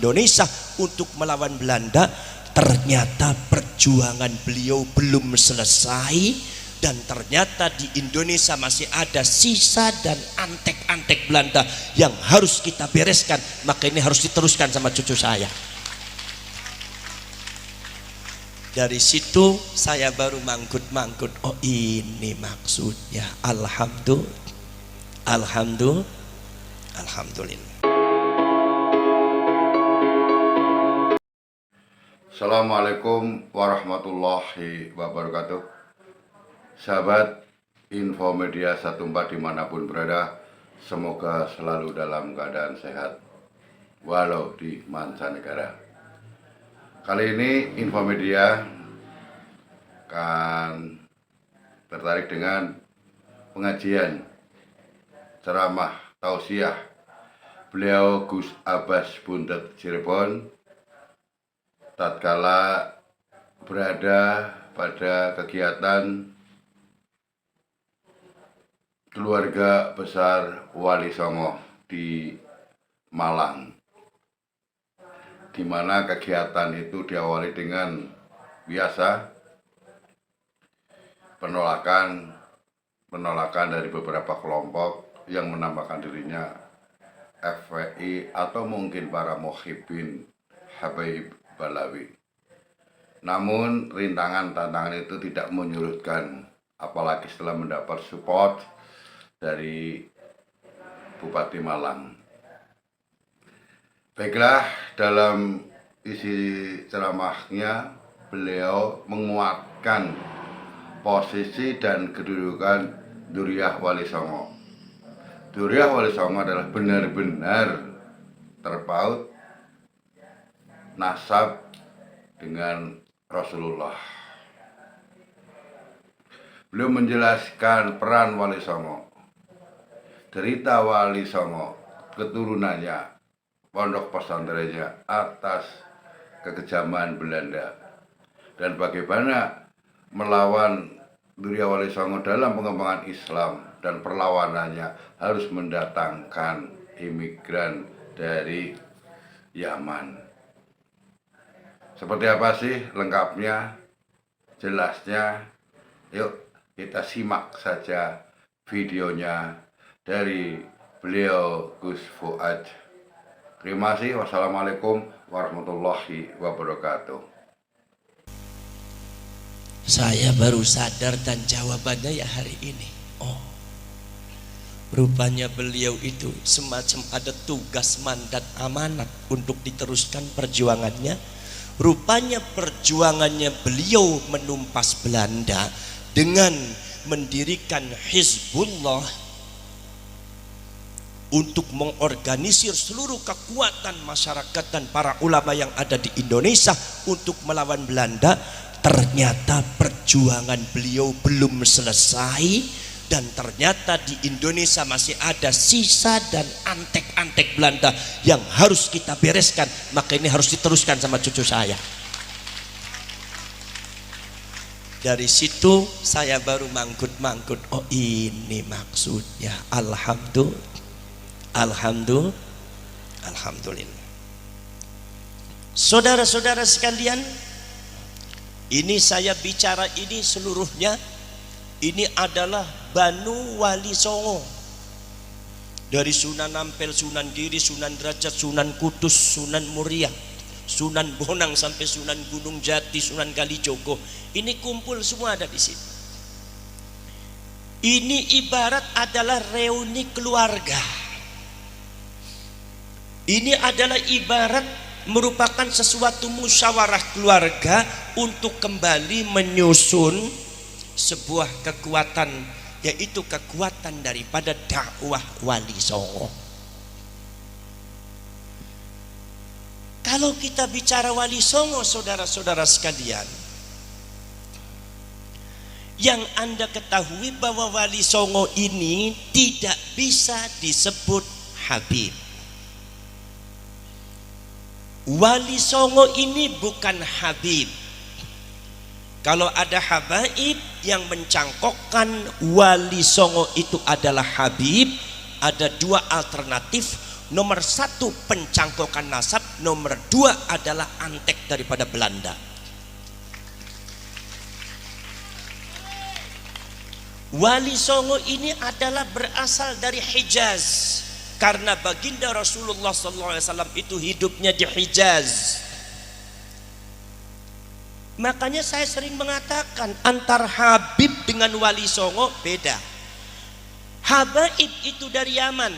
Indonesia untuk melawan Belanda. Ternyata perjuangan beliau belum selesai, dan ternyata di Indonesia masih ada sisa dan antek-antek Belanda yang harus kita bereskan. Maka ini harus diteruskan sama cucu saya. Dari situ saya baru mangkut-mangkut, oh ini maksudnya. Alhamdulillah. Assalamualaikum warahmatullahi wabarakatuh. Sahabat Infomedia 14 dimanapun berada, semoga selalu dalam keadaan sehat walau di mancanegara. Kali ini Infomedia akan tertarik dengan pengajian ceramah tausiah beliau Gus Abbas Buntet Cirebon tatkala berada pada kegiatan keluarga besar Wali Songo di Malang, di mana kegiatan itu diawali dengan biasa penolakan dari beberapa kelompok yang menamakan dirinya FPI atau mungkin para muhibbin Habib Balawi. Namun rintangan-tantangan itu tidak menyurutkan, apalagi setelah mendapat support dari Bupati Malang. Baiklah, dalam isi ceramahnya beliau menguatkan posisi dan kedudukan Dzurriyyah Wali Songo. Dzurriyyah Wali Songo adalah benar-benar terpaut nasab dengan Rasulullah. Beliau menjelaskan peran Wali Songo, derita Wali Songo, keturunannya, pondok pesantrennya atas kekejaman Belanda, dan bagaimana melawan Dzurriyyah Wali Songo dalam pengembangan Islam, dan perlawanannya harus mendatangkan imigran dari Yaman. Seperti apa sih lengkapnya, jelasnya? Yuk kita simak saja videonya dari beliau Gus Fuad. Terima kasih. Wassalamualaikum warahmatullahi wabarakatuh. Saya baru sadar dan jawabannya ya hari ini. Oh, rupanya beliau itu semacam ada tugas, mandat, amanat untuk diteruskan perjuangannya. Rupanya perjuangannya beliau menumpas Belanda dengan mendirikan Hizbullah untuk mengorganisir seluruh kekuatan masyarakat dan para ulama yang ada di Indonesia untuk melawan Belanda. Ternyata perjuangan beliau belum selesai, dan ternyata di Indonesia masih ada sisa dan antek-antek Belanda yang harus kita bereskan. Maka ini harus diteruskan sama cucu saya. Dari situ saya baru mangkut-mangkut, oh ini maksudnya. Alhamdulillah. Saudara-saudara sekalian, ini saya bicara ini seluruhnya, ini adalah Banu Wali Songo, dari Sunan Ampel, Sunan Giri, Sunan Derajat, Sunan Kudus, Sunan Muria, Sunan Bonang sampai Sunan Gunung Jati, Sunan Kalijogo. Ini kumpul semua ada di sini. Ini ibarat adalah reuni keluarga. Ini adalah ibarat merupakan sesuatu musyawarah keluarga untuk kembali menyusun sebuah kekuatan, yaitu kekuatan daripada dakwah Wali Songo. Kalau kita bicara Wali Songo, saudara-saudara sekalian, yang Anda ketahui bahwa Wali Songo ini tidak bisa disebut Habib. Wali Songo ini bukan Habib. Kalau ada habaib yang mencangkokkan Wali Songo itu adalah Habib, ada dua alternatif. Nomor satu pencangkokan nasab, nomor dua adalah antek daripada Belanda. Wali Songo ini adalah berasal dari Hijaz, karena baginda Rasulullah SAW itu hidupnya di Hijaz. Makanya saya sering mengatakan antara Habib dengan Wali Songo beda. Habaib itu dari Yaman,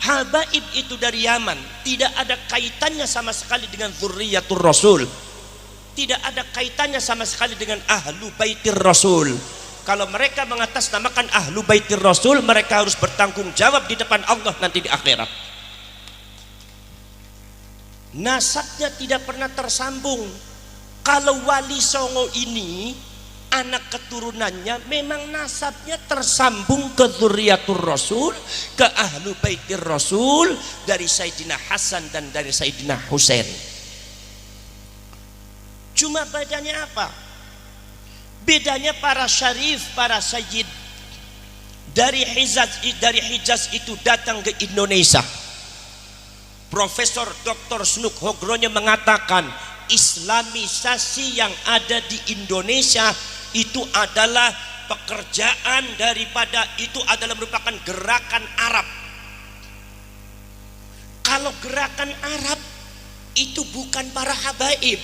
Habaib itu dari Yaman, tidak ada kaitannya sama sekali dengan Dzurriyyatur Rasul, tidak ada kaitannya sama sekali dengan Ahlu Baitir Rasul. Kalau mereka mengatasnamakan Ahlu Baitir Rasul, mereka harus bertanggung jawab di depan Allah nanti di akhirat. Nasabnya tidak pernah tersambung. Kalau Wali Songo ini, anak keturunannya memang nasabnya tersambung ke Dzurriyyatur Rasul, ke Ahlu Baitir Rasul, dari Sayyidina Hasan dan dari Sayyidina Husain. Cuma bedanya apa? Bedanya para syarif, para sayyid dari Hijaz itu datang ke Indonesia. Profesor Dr. Snuk Hogronya mengatakan Islamisasi yang ada di Indonesia itu adalah pekerjaan daripada, itu adalah merupakan gerakan Arab. Kalau gerakan Arab itu bukan para habaib.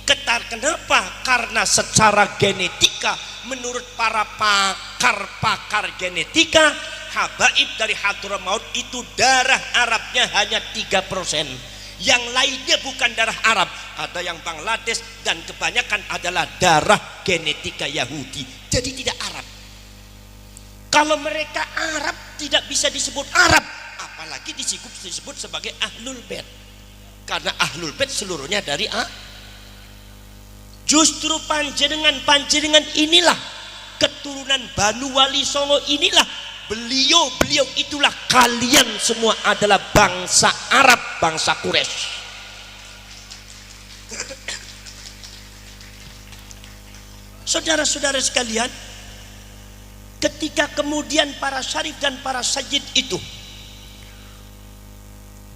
Kenapa? Karena secara genetika, menurut para pakar genetika, habaib dari Hadramaut itu darah Arabnya hanya 3%. Yang lainnya bukan darah Arab, ada yang Bangladesh, dan kebanyakan adalah darah genetika Yahudi. Jadi tidak Arab. Kalau mereka Arab tidak bisa disebut Arab, apalagi disebut sebagai Ahlul Bait. Karena Ahlul Bait seluruhnya dari Justru panjenengan inilah keturunan Banu Wali Songo, inilah beliau itulah kalian semua adalah bangsa Arab, bangsa Quraisy. Saudara-saudara sekalian, ketika kemudian para syarif dan para sayyid itu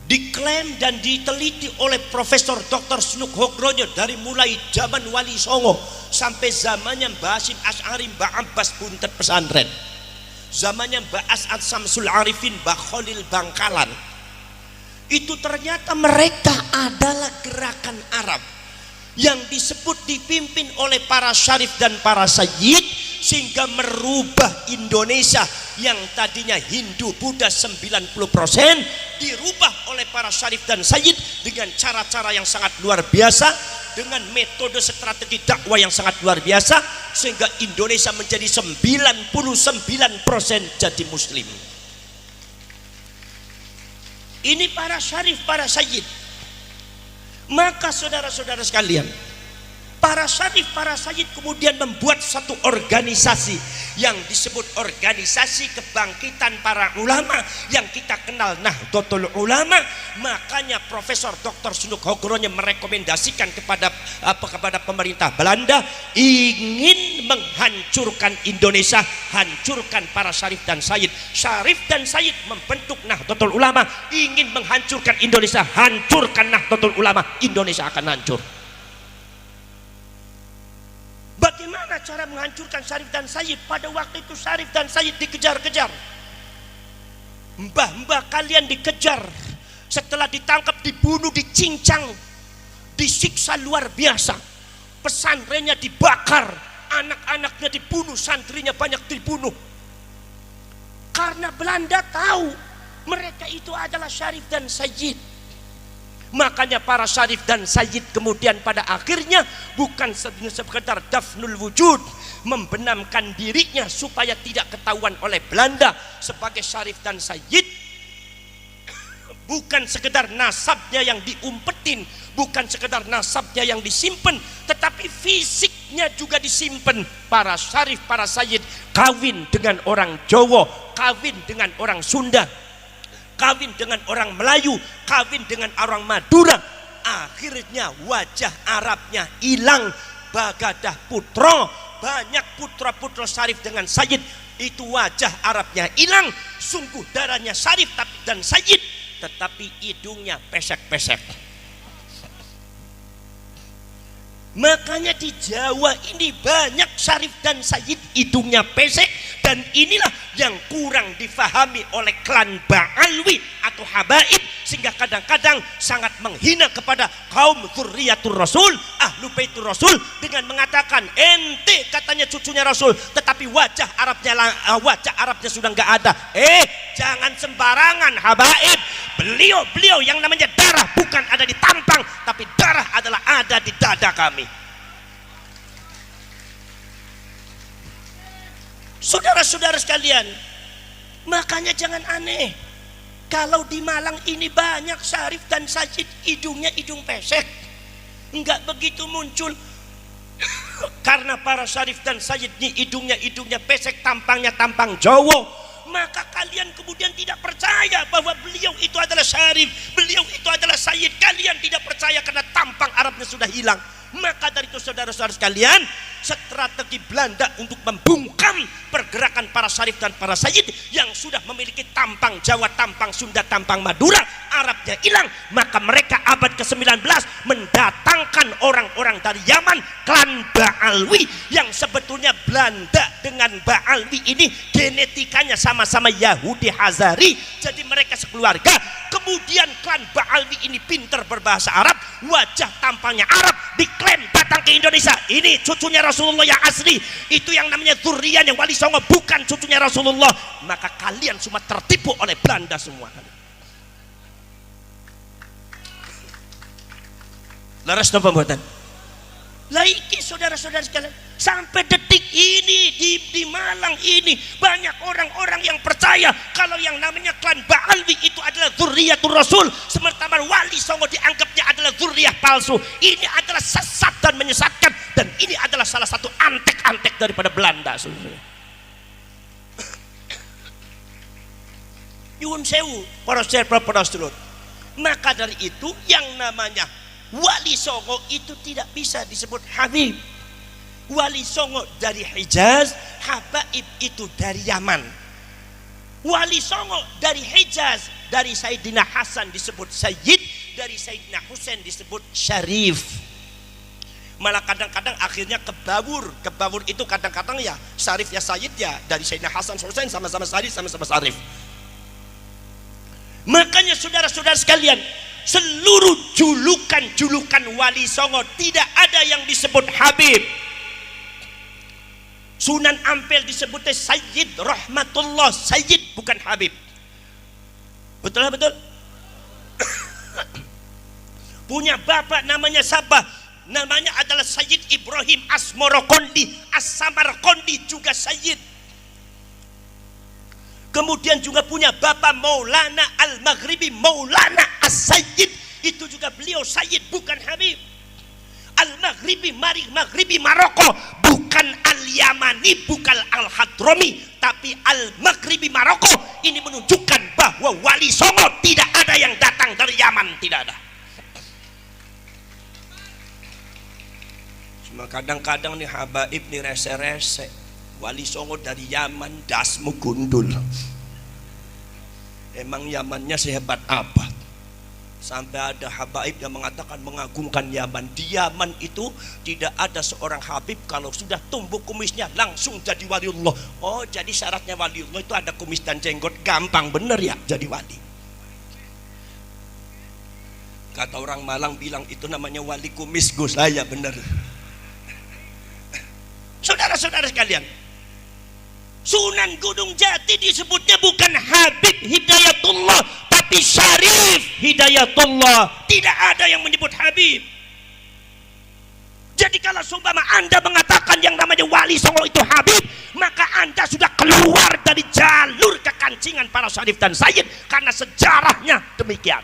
diklaim dan diteliti oleh Profesor Dr. Snuk Hogronya dari mulai zaman Wali Songo sampai zamannya Mbah Hasyim Asy'ari, Mbah Abbas Buntet Pesantren, zamannya Mbah As'ad Samsul Arifin, Mbah Khalil Bangkalan, itu ternyata mereka adalah gerakan Arab yang disebut dipimpin oleh para syarif dan para sayyid, sehingga merubah Indonesia yang tadinya Hindu Buddha 90% dirubah oleh para syarif dan sayyid dengan cara-cara yang sangat luar biasa, dengan metode strategi dakwah yang sangat luar biasa, sehingga Indonesia menjadi 99% jadi muslim. Ini para syarif, para sayyid. Maka saudara-saudara sekalian, para syarif, para sayyid kemudian membuat satu organisasi yang disebut Organisasi Kebangkitan Para Ulama, yang kita kenal Nahdlatul Ulama. Makanya Profesor Dr. Snuk Hogronya merekomendasikan kepada pemerintah Belanda ingin menghancurkan Indonesia, hancurkan para syarif dan sayyid. Syarif dan sayyid membentuk Nahdlatul Ulama, ingin menghancurkan Indonesia, hancurkan Nahdlatul Ulama, Indonesia akan hancur. Bagaimana cara menghancurkan syarif dan sayyid? Pada waktu itu syarif dan sayyid dikejar-kejar. Mbah-mbah kalian dikejar, setelah ditangkap dibunuh, dicincang, disiksa luar biasa. Pesantrennya dibakar, anak-anaknya dibunuh, santrinya banyak dibunuh. Karena Belanda tahu mereka itu adalah syarif dan sayyid. Makanya para syarif dan sayyid kemudian pada akhirnya bukan sekedar dafnul wujud, membenamkan dirinya supaya tidak ketahuan oleh Belanda sebagai syarif dan sayyid, bukan sekedar nasabnya yang diumpetin, bukan sekedar nasabnya yang disimpan, tetapi fisiknya juga disimpan. Para syarif, para sayyid kawin dengan orang Jawa, kawin dengan orang Sunda, kawin dengan orang Melayu, kawin dengan orang Madura. Akhirnya wajah Arabnya hilang. Bagadah putra, banyak putra-putra syarif dengan sayyid, itu wajah Arabnya hilang. Sungguh darahnya syarif dan sayyid tetapi hidungnya pesek-pesek. Makanya di Jawa ini banyak syarif dan sayyid hidungnya pesek, dan inilah yang kurang difahami oleh klan Ba'alwi atau habaib, sehingga kadang-kadang sangat menghina kepada kaum dzurriyyatur Rasul, ahlu baitur Rasul, dengan mengatakan ente katanya cucunya Rasul, tetapi wajah Arabnya sudah nggak ada. Jangan sembarangan habaib. Beliau yang namanya darah bukan ada di tampang, tapi darah adalah ada di dada kami. Saudara-saudara sekalian, makanya jangan aneh kalau di Malang ini banyak syarif dan sayyid hidungnya hidung pesek. Enggak begitu muncul karena para syarif dan sayyid ini hidungnya pesek, tampangnya tampang Jawa. Maka kalian kemudian tidak percaya bahwa beliau itu adalah syarif, beliau itu adalah sayyid. Kalian tidak percaya karena tampang Arabnya sudah hilang. Maka dari itu saudara-saudara sekalian, strategi Belanda untuk membungkam pergerakan para syarif dan para sayyid yang sudah memiliki tampang Jawa, tampang Sunda, tampang Madura, Arabnya hilang, maka mereka abad ke-19 mendatangkan orang-orang dari Yaman, klan Ba'alwi, yang sebetulnya Belanda dengan Ba'alwi ini genetikanya sama-sama Yahudi Hazari, jadi mereka sekeluarga. Kemudian klan Ba'alwi ini pintar berbahasa Arab, wajah tampangnya Arab, diklaim datang ke Indonesia, ini cucunya Rasulullah yang asli, itu yang namanya dzurriyyahnya Wali Songo, bukan cucunya Rasulullah. Maka kalian semua tertipu oleh Belanda semua. Laras napa mboten? Lah iki saudara-saudara sekalian, sampai detik ini di Malang ini banyak orang-orang yang percaya kalau yang namanya klan Ba'alwi itu adalah dzurriyyatur Rasul, sementara Wali Songo dianggapnya adalah dzurriyyah palsu. Ini adalah sesat dan menyesatkan, dan ini adalah salah satu antek-antek daripada Belanda. Nyuwun sewu para sedherek. Maka dari itu yang namanya Wali Songo itu tidak bisa disebut Habib. Wali Songo dari Hijaz, Habaib itu dari Yaman. Wali Songo dari Hijaz, dari Sayyidina Hasan disebut Sayyid, dari Sayyidina Husain disebut Syarif. Malah kadang-kadang akhirnya kebabur itu kadang-kadang ya Syarif ya Sayyid ya, dari Sayyidina Hasan Husain sama-sama Syarif, sama-sama Syarif. Makanya saudara-saudara sekalian, seluruh julukan Wali Songo tidak ada yang disebut Habib. Sunan Ampel disebutnya Sayyid Rahmatullah, Sayyid bukan Habib. Betul? Punya bapak namanya siapa? Namanya adalah Sayyid Ibrahim Asmorokondi, As-Samarkondi juga Sayyid. Kemudian juga punya bapak Maulana Al-Maghribi, Maulana As-Sayyid, itu juga beliau Sayyid bukan Habib. Al-Maghribi Maroko, bukan Al-Yamani, bukan Al-Hadrami, tapi Al-Maghribi Maroko. Ini menunjukkan bahwa Wali Songo tidak ada yang datang dari Yaman, tidak ada. Cuma kadang-kadang nih habaib nih rese-rese, Wali Songo dari Yaman, dasmu gundul. Emang Yamannya sehebat apa? Sampai ada habaib yang mengatakan mengagungkan Yaman. Di Yaman itu tidak ada seorang habib kalau sudah tumbuh kumisnya langsung jadi waliullah. Oh, jadi syaratnya waliullah itu ada kumis dan jenggot. Gampang bener ya jadi wali. Kata orang Malang bilang itu namanya wali kumis, Gus. Saya bener. Saudara-saudara sekalian, Sunan Gunung Jati disebutnya bukan Habib Hidayatullah, tapi Syarif Hidayatullah. Tidak ada yang menyebut Habib. Jadi kalau seumpama Anda mengatakan yang namanya Wali Songo itu Habib, maka Anda sudah keluar dari jalur kekancingan para Syarif dan Sayyid, karena sejarahnya demikian.